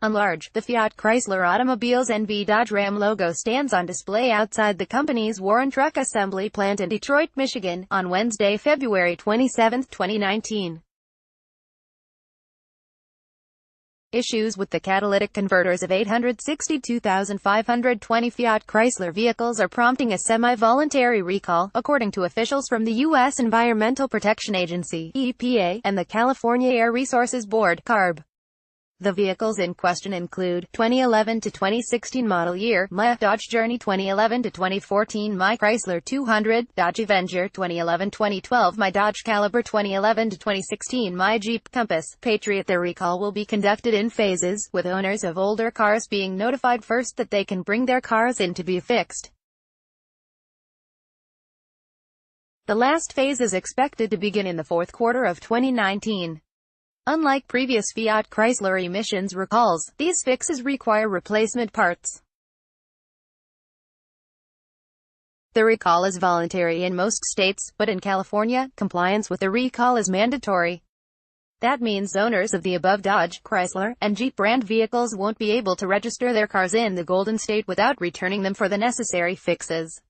Enlarge, the Fiat-Chrysler automobile's NV Dodge Ram logo stands on display outside the company's Warren Truck Assembly plant in Detroit, Michigan, on Wednesday, February 27, 2019. Issues with the catalytic converters of 862,520 Fiat-Chrysler vehicles are prompting a semi-voluntary recall, according to officials from the U.S. Environmental Protection Agency (EPA) and the California Air Resources Board (CARB). The vehicles in question include 2011 to 2016 model year Dodge Journey, 2011 to 2014 Chrysler 200, Dodge Avenger, 2011-2012 Dodge Caliber, 2011 to 2016 Jeep Compass, Patriot. The recall will be conducted in phases, with owners of older cars being notified first that they can bring their cars in to be fixed. The last phase is expected to begin in the fourth quarter of 2019. Unlike previous Fiat-Chrysler emissions recalls, these fixes require replacement parts. The recall is voluntary in most states, but in California, compliance with the recall is mandatory. That means owners of the above Dodge, Chrysler, and Jeep brand vehicles won't be able to register their cars in the Golden State without returning them for the necessary fixes.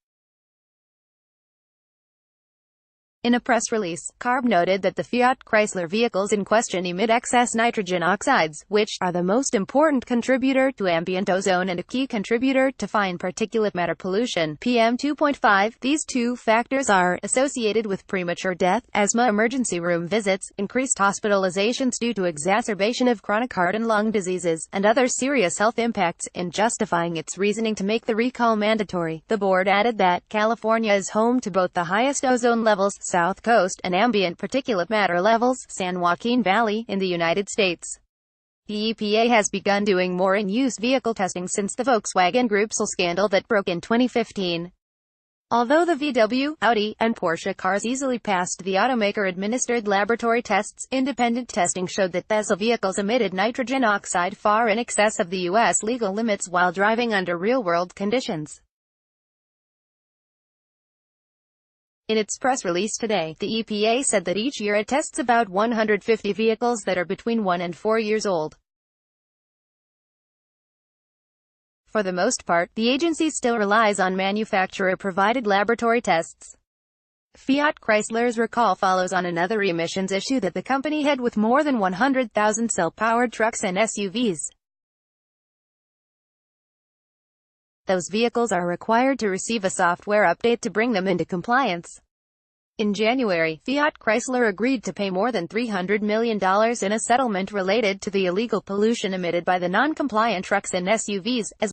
In a press release, CARB noted that the Fiat-Chrysler vehicles in question emit excess nitrogen oxides, which are the most important contributor to ambient ozone and a key contributor to fine particulate matter pollution, PM2.5. These two factors are associated with premature death, asthma emergency room visits, increased hospitalizations due to exacerbation of chronic heart and lung diseases, and other serious health impacts. In justifying its reasoning to make the recall mandatory, the board added that California is home to both the highest ozone levels, South Coast, and ambient particulate matter levels, San Joaquin Valley, in the United States. The EPA has begun doing more in-use vehicle testing since the Volkswagen Group scandal that broke in 2015. Although the VW, Audi, and Porsche cars easily passed the automaker-administered laboratory tests, independent testing showed that diesel vehicles emitted nitrogen oxide far in excess of the U.S. legal limits while driving under real-world conditions. In its press release today, the EPA said that each year it tests about 150 vehicles that are between 1 and 4 years old. For the most part, the agency still relies on manufacturer-provided laboratory tests. Fiat-Chrysler's recall follows on another emissions issue that the company had with more than 100,000 self-powered trucks and SUVs. Those vehicles are required to receive a software update to bring them into compliance. In January, Fiat-Chrysler agreed to pay more than $300 million in a settlement related to the illegal pollution emitted by the non-compliant trucks and SUVs, as